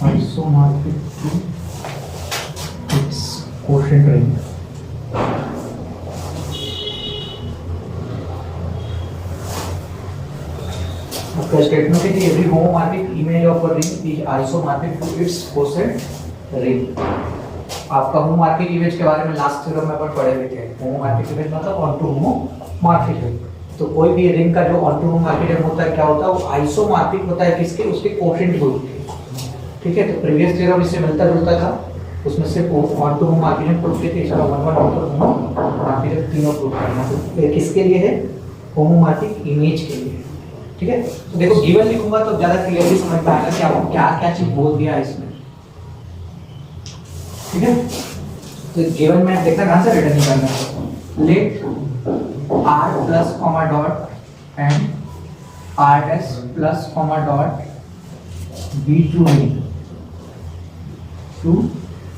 Isomorphic to its quotient ring. आपका statement है कि every homomorphic image of a ring is isomorphic to its quotient ring. आपका homomorphic image के बारे में लास्ट थ्योरम में अपन पढ़े हुए थे। होमोमॉर्फिक इमेज मतलब ऑनटू होमोमॉर्फिक रिंग। तो कोई भी रिंग का जो ऑनटू होमोमॉर्फिक रिंग होता है क्या होता है, वो आइसोमॉर्फिक होता है किसके, उसके कोशेंट ग्रुप के। ठीक है, तो प्रीवियस थ्योरम इससे मिलता जुलता था, उसमें से ऑनटू होमोमॉर्फिक रिंग प्रूव किए थे। इसका one one onto homomorphic ring तीनों प्रूव करना। तो ये किसके लिए है, होमोमॉर्फिक इमेज के लिए। ठीक है, तो देखो गिवन लिखूंगा तो ज्यादा क्लियरली समझ में आएगा कि आपको क्या क्या चीज बोल दिया है इसमें। ठीक है, तो गिवन में देखना कहां से रिटर्न करना है। Let r plus comma dot and r dash plus comma dot be two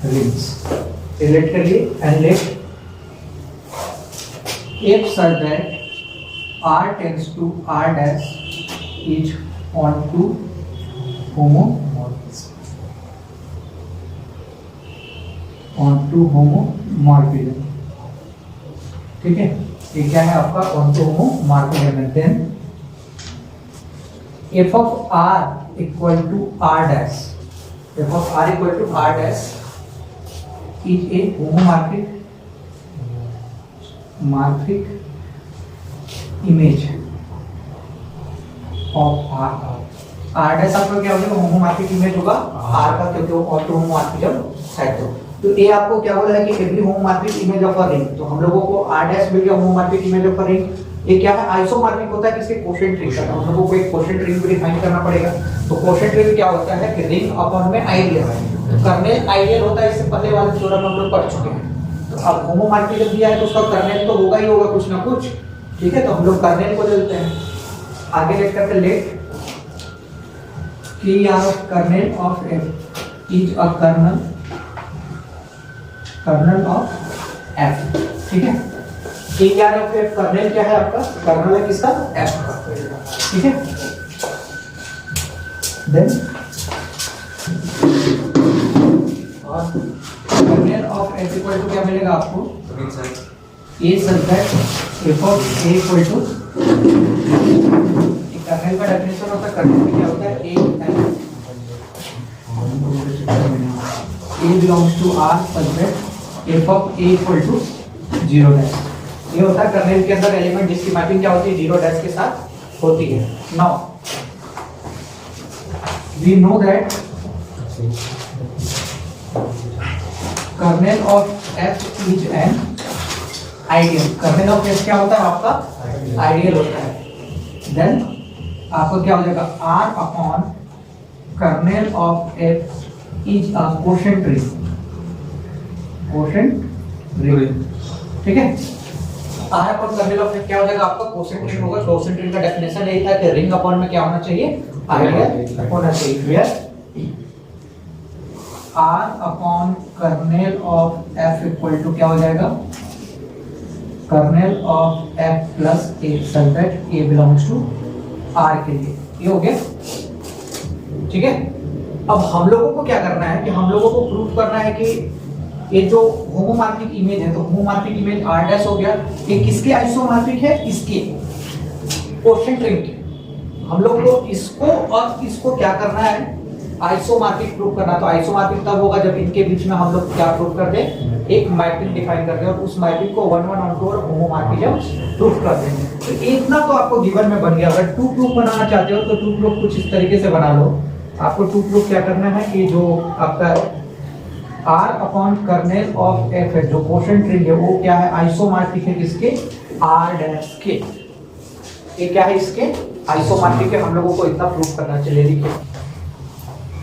rings let कर लिए and let if such that r tends to r dash is onto homomorphism। ठीक है, ये क्या है आपका onto homomorphism। Then f of r equal to r dash, f of r equal to r dash is a homomorphic image of r। r dash आपका क्या होगा, homomorphic image होगा r का, क्योंकि वो ऑटो होमोमॉर्फिज्म सेट हो। तो ये आपको क्या बोला है कि every homomorphic image of a ring. तो हम लोगों को r डैश मिल गया homomorphic image of a ring. ये क्या है, आइसोमॉर्फिक होता है किसके, कोशेंट रिंग का। तो हम लोगों को एक कोशेंट रिंग को डिफाइन करना पड़ेगा। तो कोशेंट रिंग क्या होता है कि रिंग अपॉन में आइडियल है। कर्नेल आइडियल होता है, इससे पहले वाले थ्योरम हम लोग पढ़ चुके हैं। तो अब होमोमॉर्फिज्म दिया है तो उसका कर्नेल तो होगा ही होगा कुछ ना कुछ। ठीक है, तो हम लोग कर्नेल को लेते हैं। आगे लेट करते लेट की R of kernel of F is a kernel of F. ठीक है, की आर ऑफ एफ कर्नेल क्या है आपका, कर्नल है किसका, एफ का। ठीक है, देन और kernel of f equal to क्या मिलेगा आपको, a such that f of A equal to, kernel का डेफिनेशन होता है, कर्नेल में क्या होता है, a belongs to R such that f of A equal to 0 dash. ये होता है कर्नेल के अंदर एलिमेंट जिसकी मैपिंग क्या होती है, 0 डैश के साथ होती है। Now we know that kernel of F is an ideal. Kernel of F क्या होता है आपका, आइडियल होता है। देन आपको क्या हो जाएगा, R upon kernel of F is a quotient ring. Quotient ring, ठीक है। R upon kernel of F क्या हो जाएगा आपका, कोशेंट रिंग होगा। कोशेंट रिंग का डेफिनेशन यही था कि रिंग अपॉन में क्या होना चाहिए, आइडियल होना चाहिए। Clear, R upon kernel of F equal to क्या हो जाएगा, kernel of F plus A such that A belongs to R के लिए। ये हो गया, ठीक है। अब हम लोगों को क्या करना है कि हम लोगों को प्रूव करना है कि ये जो होमोमॉर्फिक इमेज है, तो होमोमॉर्फिक इमेज R डैश हो गया, ये किसके आइसोमॉर्फिक है, इसके कोशेंट रिंग के। हम लोग को इसको और इसको क्या करना है, आइसोमॉर्फिक प्रूव करना। तो आइसोमॉर्फिक तब होगा जब इनके बीच में हम लोग क्या प्रूव कर दें, एक मैपिंग डिफाइन कर दें और उस मैपिंग को 1 1 ऑन 2 और होमोमॉर्फिज्म प्रूव कर देंगे। तो इतना तो आपको गिवन में बन गया। अगर 2 प्रूफ बनाना चाहते हो तो 2 प्रूफ कुछ इस तरीके से बना लो। आपको 2 प्रूफ क्या करना है कि जो आपका R upon kernel of F है, जो कोशेंट रिंग है, वो क्या है, आइसोमॉर्फिक है किसके, R डैश के। ये क्या है, इसके आइसोमॉर्फिक है। हम लोगों को इतना प्रूफ करना चाहिए। देखिए,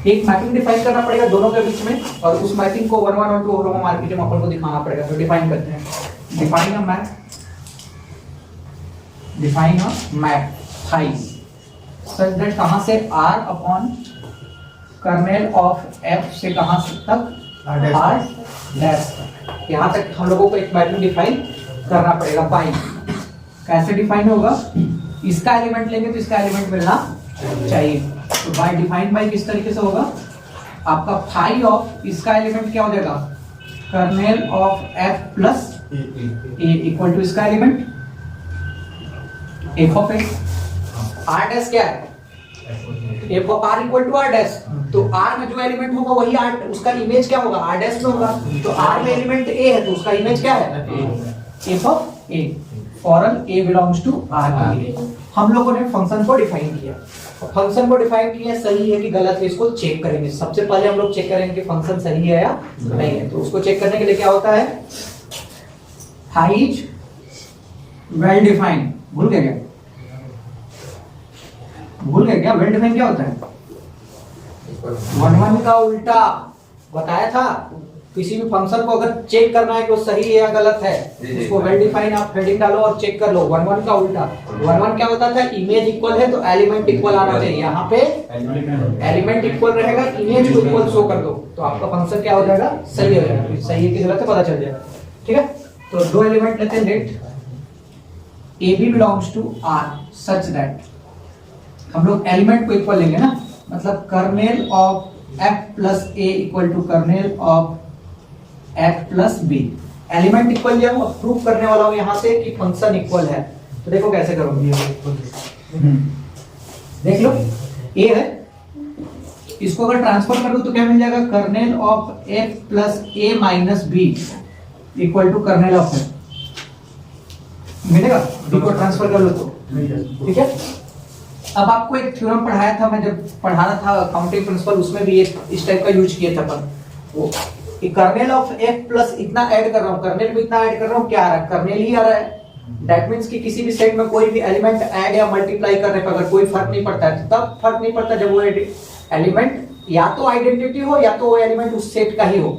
एक मैपिंग डिफाइन करना पड़ेगा दोनों के बीच में, और उस मैपिंग को 1 1 ऑन 2 होमोमॉर्फिज्म अपन को दिखाना पड़ेगा। तो डिफाइन करते हैं, define a map, define a map phi such that कहां से R upon kernel of F से कहां से तक, R डैश तक। यहां तक हम लोगों को एक मैपिंग डिफाइन करना पड़ेगा। फाई कैसे डिफाइन होगा, इसका एलिमेंट लेंगे तो इसका एलिमेंट मिलना चाहिए। तो बाय डिफाइन बाय किस तरीके से होगा, आपका फाई ऑफ इसका एलिमेंट क्या हो जाएगा, kernel of F plus A equal to इसका element f of x. R dash क्या है, F of r equal to are dash, तो आर में जो एलिमेंट होगा वही आर, उसका इमेज क्या होगा, आर डैश में होगा। तो आर में एलिमेंट ए है तो उसका इमेज क्या है, F of A. For an A belongs to R के लिए हम लोगों ने फंक्शन को डिफाइन किया। फंक्शन को डिफाइन किया, सही है कि गलत है इसको चेक करेंगे। सबसे पहले हम लोग चेक करेंगे कि फंक्शन सही है या नहीं है। तो उसको चेक करने के लिए क्या होता है, हाई इज वेल डिफाइंड। भूल गए क्या, भूल गए क्या, वेल डिफाइंड क्या होता है, 1 का उल्टा बताया था। किसी भी फंक्शन को अगर चेक करना है कि वो सही है या गलत है, उसको वेल डिफाइन आप हेडिंग डालो और चेक कर लो। 1 का उल्टा 1 क्या होता था, इमेज इक्वल है तो एलिमेंट इक्वल आना चाहिए। यहाँ पे एलिमेंट इक्वल रहेगा, इमेज को इक्वल शो कर दो तो आपका फंक्शन क्या हो जाएगा, सही हो जाएगा। सही है कि गलत है पता चल जाएगा। ठीक है, तो दो एलिमेंट लेते हैं, let A B belongs to R such that, हम लोग एलिमेंट को इक्वल लेंगे ना, मतलब kernel of F plus A equal to kernel of F plus B. Element equal लिया हूं, प्रूफ करने वाला हूं यहां से कि फंक्शन इक्वल है। तो देखो कैसे करोगे, देख लो ए है, इसको अगर ट्रांसफर कर दो तो क्या मिल जाएगा, kernel of F plus A minus B equal to kernel of F मिलेगा। बी को ट्रांसफर कर लो तो ठीक है। अब आपको एक थ्योरम पढ़ाया था, मैं जब पढ़ा रहा था काउंटिंग प्रिंसिपल, उसमें भी इस टाइप का यूज किया था। पर वो कर्नेल ऑफ एफ प्लस इतना ऐड कर रहा हूँ, कर्नेल में इतना ऐड कर रहा हूँ, क्या आ रहा है, कर्नेल ही आ रहा है। दैट मींस कि किसी भी सेट में कोई भी एलिमेंट ऐड या मल्टीप्लाई करने पर अगर कोई फर्क नहीं पड़ता है, तो तब फर्क नहीं पड़ता जब वो एलिमेंट या तो आइडेंटिटी हो या तो वो एलिमेंट उस सेट का ही हो।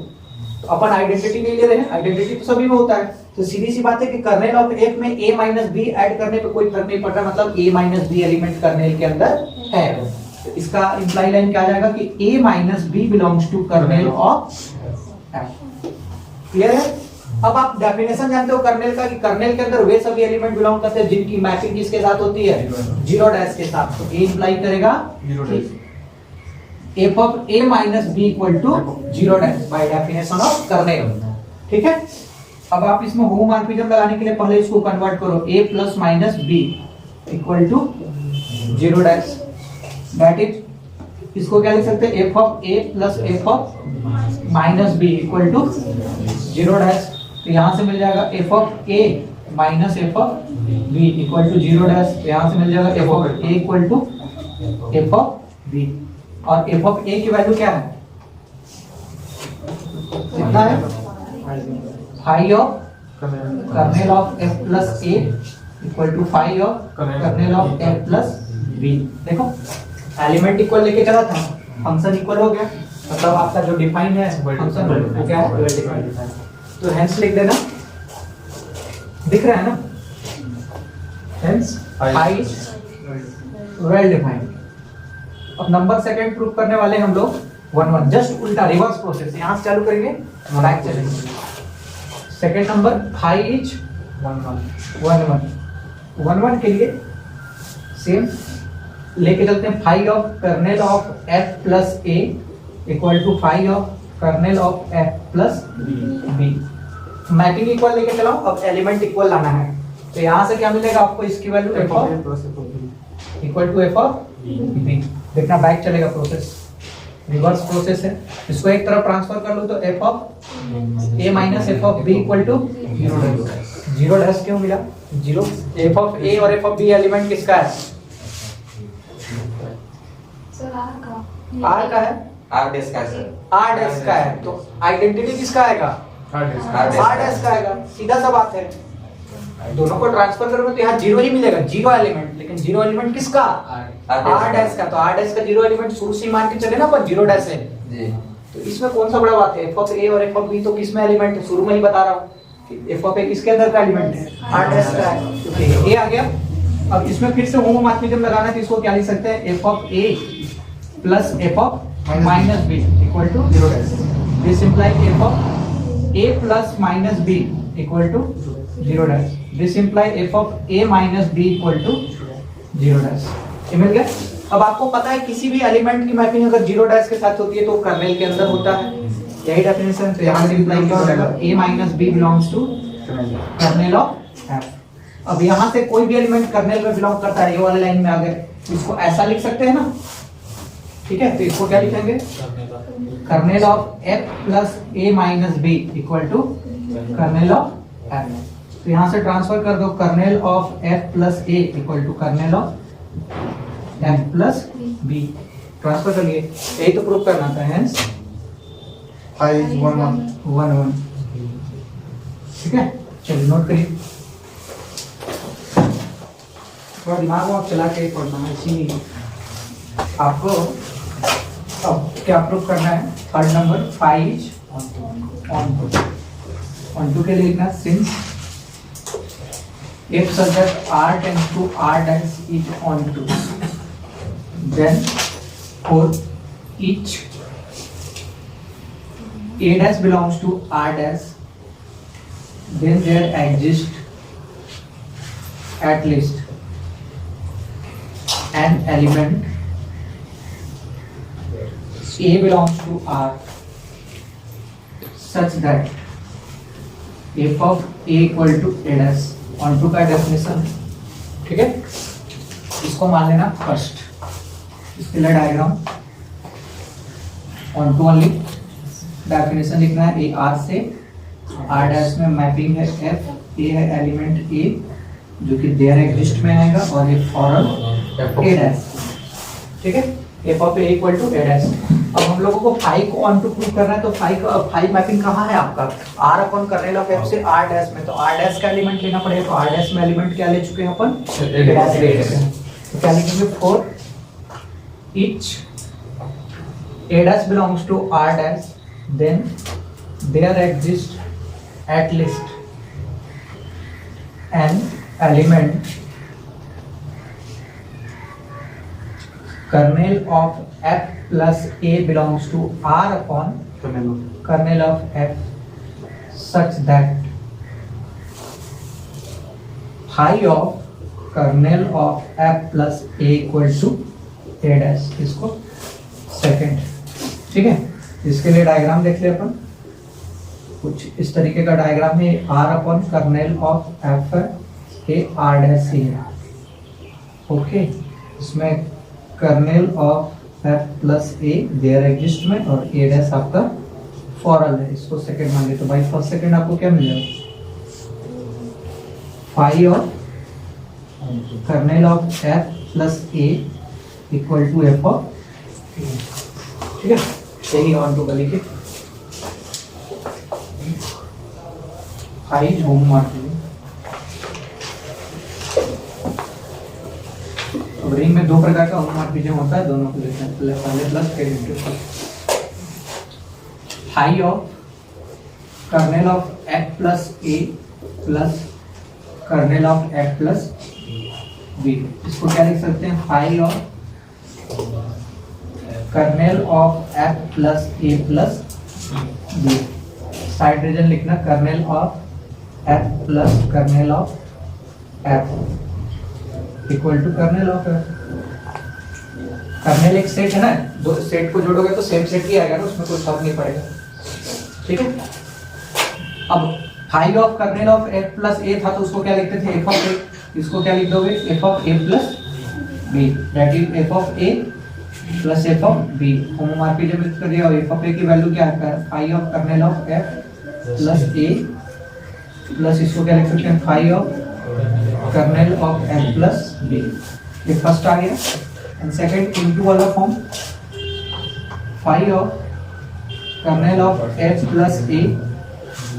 तो अपन आइडेंटिटी नहीं ले रहे हैं, आइडेंटिटी तो सभी में होता है। तो सीधी सी बात है कि कर्नेल ऑफ एफ में a माइनस बी ऐड करने पे कोई फर्क नहीं पड़ता, मतलब a minus B element kernel के अंदर है। तो इसका इंप्लाई लाइन क्या आ जाएगा कि a minus B belongs to kernel of F. Clear है। अब आप डेफिनेशन जानते हो कर्नेल का, कि कर्नेल के अंदर वे सभी एलिमेंट बिलोंग करते हैं जिनकी मैपिंग किसके साथ होती है, जीरो डैश के साथ। तो a इंप्लाई करेगा f of a minus b equal to zero dash by definition of kernel. ठीक है। अब आप इसमें होमोमॉर्फिज्म लगाने के लिए पहले इसको कन्वर्ट करो, a plus minus b equal to zero dash. That is, इसको क्या लिख सकते हैं, f of a plus f of minus b equal to zero dash. तो यहाँ से मिल जाएगा f of a minus f of b equal to zero dash. तो यहाँ से मिल जाएगा f of a equal to f of b। और f ऑफ a की वैल्यू क्या है, कितना है, phi of kernel of f plus a equal to phi of kernel of f plus b। देखो एलिमेंट इक्वल लेके चला था, फंक्शन इक्वल हो गया, मतलब आपका जो डिफाइन है फंक्शन वो क्या है, वेल डिफाइंड। तो हेंस लिख देना, दिख रहा है ना, हेंस फाई वेल डिफाइंड। अब नंबर सेकंड प्रूफ करने वाले हम लोग 1 1, जस्ट उल्टा रिवर्स प्रोसेस, यहां से चालू करेंगे बैक चलेंगे। सेकंड नंबर फाई इज 1 1 के लिए सेम लेके चलते हैं, phi of kernel of f plus a equal to phi of kernel of f plus b। Mapping equal लेके चलाओ, अब एलिमेंट इक्वल लाना है। तो यहाँ से क्या मिलेगा आपको, इसकी value f of equal to f of b। देखना बैक चलेगा प्रोसेस, रिवर्स प्रोसेस है। इसको एक तरफ ट्रांसफर कर लो तो f of a minus f of b equal to zero dash. क्यों मिला जीरो, f ऑफ a और f ऑफ b एलिमेंट किसका है, r का है, r डैश का है, r डैश का है। तो आइडेंटिटी किसका आएगा, r डैश का आएगा। सीधा सा बात है, दोनों को ट्रांसफर करोगे तो यहाँ जीरो ही मिलेगा, जीरो एलिमेंट। लेकिन जीरो एलिमेंट किसका, r डैश का। तो r डैश का जीरो एलिमेंट शुरू से मान के चले ना, पर जीरो डैश है जी। तो इसमें कौन सा बड़ा बात है, f ऑफ a और f ऑफ b तो किसमें एलिमेंट है, शुरू में ही बता रहा हूँ कि f ऑफ a किसके अंदर का एलिमेंट है, r डैश का है। तो a आ गया। अब इसमें फिर से होमोमॉर्फिज्म लगाना है, तो इसको क्या लिख सकते हैं, f of a plus f of minus b equal to zero dash. This imply f of a plus minus b equal to zero dash. This imply f of a minus b equal to zero dash. मिल गया। अब आपको पता है किसी भी element की mapping अगर 0 डैश के साथ होती है तो कर्नेल के अंदर होता है, यही डेफिनेशन। तो यहाँ से इम्प्लाई क्या हो जाएगा, a minus B belongs to kernel of F. अब यहाँ से कोई भी एलिमेंट कर्नेल में बिलोंग करता है, ये वाले लाइन में आ गए, इसको ऐसा लिख सकते हैं ना, ठीक है। तो इसको क्या लिखेंगे, kernel of F plus A minus B equal to kernel of F. तो यहाँ से ट्रांसफर कर दो, kernel of F plus A equal to kernel of F plus B, transfer कर लिए। यही तो प्रूफ करना था, हेंस 1 1, ठीक है। चलिए नोट करिए, थोड़ा दिमाग में आप चला के पढ़ना है, इसीलिए आपको अब क्या प्रूफ करना है। थर्ड नंबर 5 ऑन टू के लिए लिखना, since if such that r tends to r dash is on to, then for each a dash belongs to r dash, then there exists at least an element a belongs to r such that f of a equal to a dash। Onto का definition, ठीक है, इसको मान लेना first, इसके लिए diagram onto only. Definition लिखना है ए आर से, आर डैश में मैपिंग है एफ, ए है एलिमेंट ए जो कि देयर एग्जिस्ट में आएगा, और ए फॉरन ए डैश, ठीक है, F of A equal to A dash. अब हम लोगों को फाई को ऑन टू प्रूव करना है, तो फाई मैपिंग कहाँ है आपका, R upon kernel of F से आर डैश में, तो आर डैश का एलिमेंट लेना पड़ेगा। तो आर डैश में एलिमेंट क्या ले चुके हैं अपन, ए डैश ले चुके हैं। तो क्या लिखेंगे, for each A dash belongs to are dash, then there exist at least an element kernel of f plus a belongs to r upon kernel of f such that phi of kernel of f plus a equal to a dash। इसको second, ठीक है। इसके लिए diagram देख ले अपन, कुछ इस तरीके का डायग्राम है, r upon kernel of f के r डैश सी है, ओके। इसमें kernel of F plus A there exist में, और ए डैश आपका फॉरल है, इसको सेकंड मान ले। तो बाई फर्स्ट सेकंड आपको क्या मिलेगा, phi of kernel of F plus A equal to F of, ठीक है। यही ऑन टू का लिखिए, फाई होमवर्क। रिंग में दो प्रकार का होमोमॉर्फिज्म होता है, दोनों को लिखना है, पहले प्लस फिर into. Phi of kernel of F plus A plus kernel of F plus b, इसको क्या लिख सकते हैं, phi of kernel of F plus A plus b. Side reason लिखना, kernel of F plus kernel of f equal to kernel of f. Kernel एक set है ना, दो सेट को जोड़ोगे तो सेम सेट ही आएगा ना, उसमें कोई फर्क नहीं पड़ेगा, ठीक है। अब phi of kernel of F plus a था तो उसको क्या लिखते थे, एफ ऑफ ए, इसको क्या लिख दोगे, F of A plus B, that is F of A plus F of B. Homomorphism कर दिया, और एफ ऑफ ए की वैल्यू क्या है, phi of kernel of F plus A plus, इसको क्या लिख सकते हैं, phi of kernel of F plus B. ये फर्स्ट आ गया, एंड सेकंड इनटू वाला form, phi of kernel of F plus A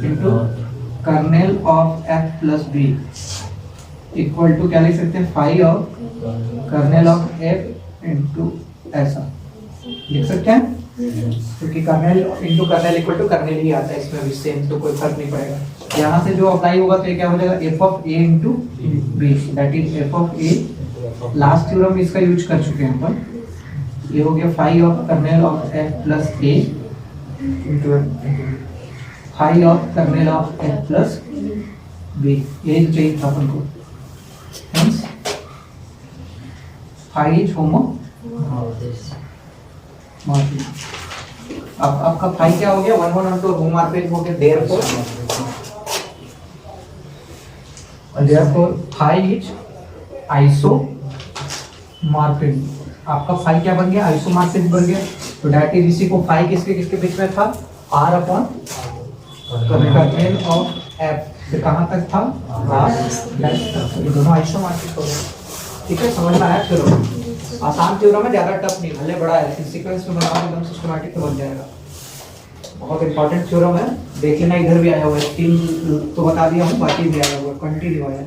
into kernel of F plus B equal to क्या लिख सकते हैं, phi of kernel of F into ऐसा लिख सकते हैं, क्योंकि kernel into kernel equal to kernel ही आता है, इसमें भी सेम, तो कोई फर्क नहीं पड़ेगा। यहाँ से जो अप्लाई होगा तो ये क्या हो जाएगा, F of A into B, that is F of A. Last theorem इसका यूज कर चुके हैं अपन, ये हो गया phi of kernel of F plus A into phi of kernel of F plus B, यही चाहिए था अपन को, हेंस फाई इज होमो अब आपका फाई क्या हो गया, 1 1 2 रूम आर पे हो गया, देयरफॉर फाई इज आइसोमॉर्फिक। आपका फाई क्या बन गया, आइसोमॉर्फिक बन गया। तो डेट इज इसी को फाई किसके किसके बीच में था, R upon kernel of F, फिर कहाँ तक था, आर डैश तक। ये दोनों आइसोमॉर्फिक हो गए। ठीक है, समझ में आया थ्योरम? आसान थ्योरम है, ज्यादा टफ नहीं, भले बड़ा है, सीक्वेंस में बनाओ एकदम सिस्टमैटिक तो बन जाएगा। बहुत इंपॉर्टेंट थ्योरम है, देख लेना, इधर भी आया हुआ है, 3 तो बता दिया हूँ, बाकी भी आया हुआ है, कंटिन्यू आया है।